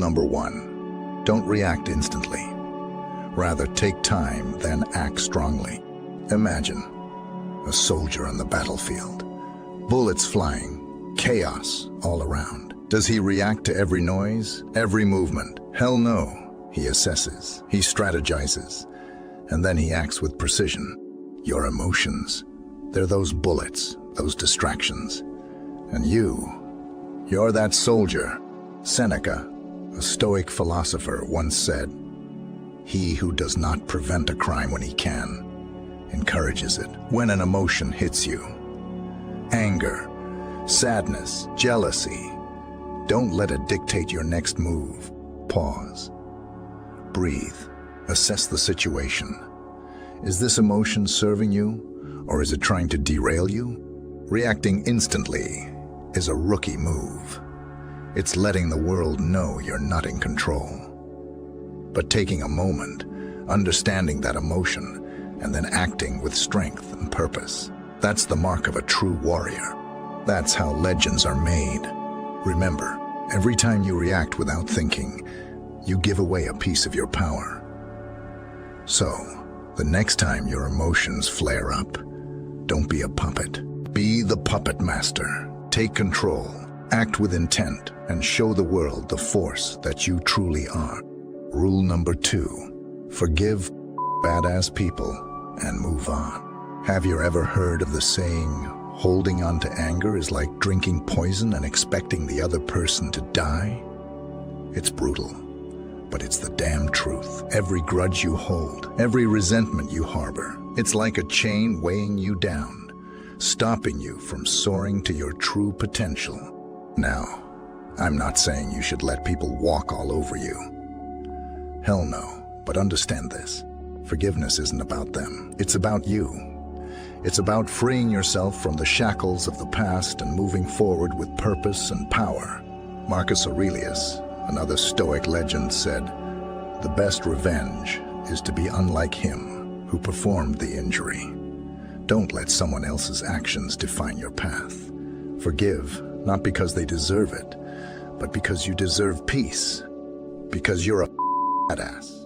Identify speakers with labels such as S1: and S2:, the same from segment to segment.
S1: number 1. Don't react instantly. Rather, take time, then act strongly. Imagine a soldier on the battlefield. Bullets flying, chaos all around. Does he react to every noise, every movement? Hell no. He assesses, he strategizes, and then he acts with precision. Your emotions, they're those bullets, those distractions. And you're that soldier. Seneca, a Stoic philosopher, once said, "He who does not prevent a crime when he can, encourages it." When an emotion hits you, anger, sadness, jealousy, don't let it dictate your next move. Pause. Breathe. Assess the situation. Is this emotion serving you, or is it trying to derail you? Reacting instantly is a rookie move. It's letting the world know you're not in control. But taking a moment, understanding that emotion, and then acting with strength and purpose, that's the mark of a true warrior. That's how legends are made. Remember, every time you react without thinking, you give away a piece of your power. So, the next time your emotions flare up, don't be a puppet. Be the puppet master. Take control, act with intent, and show the world the force that you truly are. Rule number 2, forgive badass people and move on. Have you ever heard of the saying, holding on to anger is like drinking poison and expecting the other person to die? It's brutal, but it's the damn truth. Every grudge you hold, every resentment you harbor, it's like a chain weighing you down, stopping you from soaring to your true potential. Now, I'm not saying you should let people walk all over you. Hell no, but understand this. Forgiveness isn't about them. It's about you. It's about freeing yourself from the shackles of the past and moving forward with purpose and power. Marcus Aurelius, another Stoic legend, said, "The best revenge is to be unlike him who performed the injury." Don't let someone else's actions define your path. Forgive, not because they deserve it, but because you deserve peace. Because you're a badass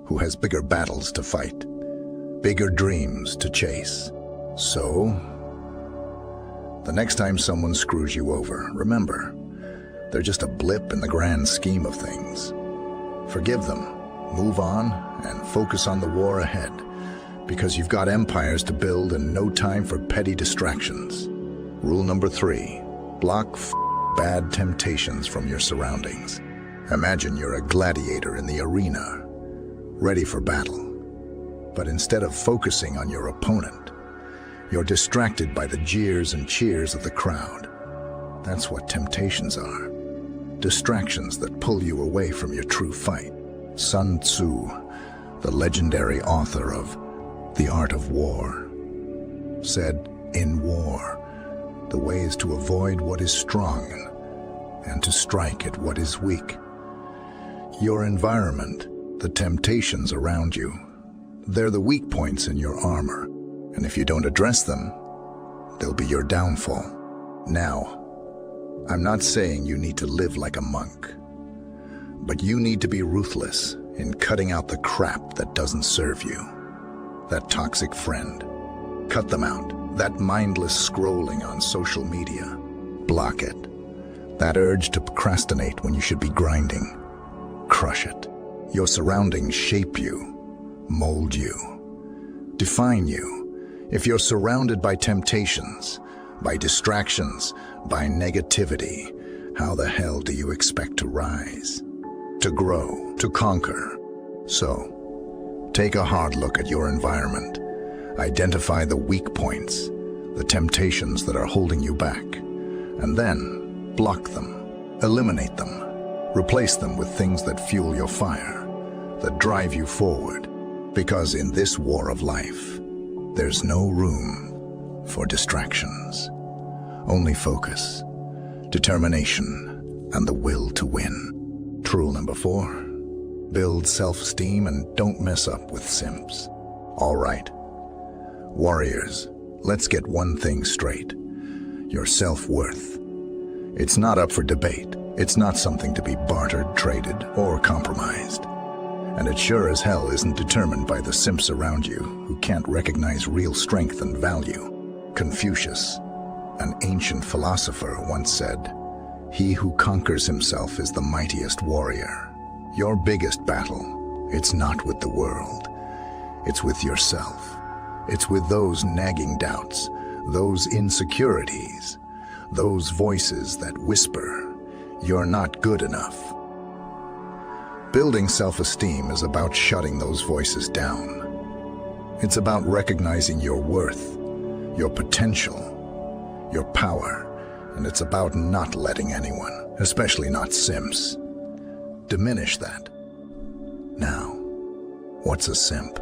S1: who has bigger battles to fight, bigger dreams to chase. So, the next time someone screws you over, remember, they're just a blip in the grand scheme of things. Forgive them, move on, and focus on the war ahead, because you've got empires to build and no time for petty distractions. Rule number 3, block bad temptations from your surroundings. Imagine you're a gladiator in the arena, ready for battle. But instead of focusing on your opponent, you're distracted by the jeers and cheers of the crowd. That's what temptations are. Distractions that pull you away from your true fight. Sun Tzu, the legendary author of The Art of War, said, "In war, the way is to avoid what is strong and to strike at what is weak." Your environment, the temptations around you, they're the weak points in your armor. And if you don't address them, they'll be your downfall. Now, I'm not saying you need to live like a monk, but you need to be ruthless in cutting out the crap that doesn't serve you. That toxic friend, cut them out. That mindless scrolling on social media, block it. That urge to procrastinate when you should be grinding, crush it. Your surroundings shape you, mold you, define you. If you're surrounded by temptations, by distractions, by negativity, how the hell do you expect to rise, to grow, to conquer? So, take a hard look at your environment. Identify the weak points, the temptations that are holding you back, and then block them, eliminate them, replace them with things that fuel your fire, that drive you forward. Because in this war of life, there's no room for distractions. Only focus, determination, and the will to win. Rule number 4, build self-esteem and don't mess up with simps. All right, warriors, let's get one thing straight. Your self-worth. It's not up for debate. It's not something to be bartered, traded, or compromised. And it sure as hell isn't determined by the simps around you who can't recognize real strength and value. Confucius, an ancient philosopher, once said, "He who conquers himself is the mightiest warrior." Your biggest battle, it's not with the world. It's with yourself. It's with those nagging doubts, those insecurities, those voices that whisper, "You're not good enough." Building self-esteem is about shutting those voices down. It's about recognizing your worth, your potential, your power, and it's about not letting anyone, especially not simps, diminish that. Now, what's a simp?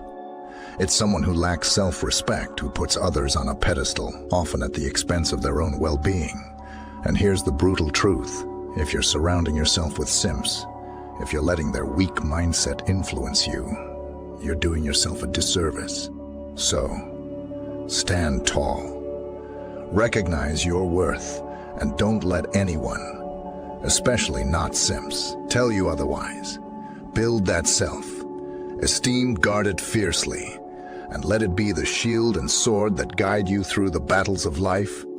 S1: It's someone who lacks self-respect, who puts others on a pedestal, often at the expense of their own well-being. And here's the brutal truth. If you're surrounding yourself with simps, if you're letting their weak mindset influence you, you're doing yourself a disservice. So, stand tall. Recognize your worth, and don't let anyone, especially not simps, tell you otherwise. Build that self. Esteem, guard it fiercely, and let it be the shield and sword that guide you through the battles of life.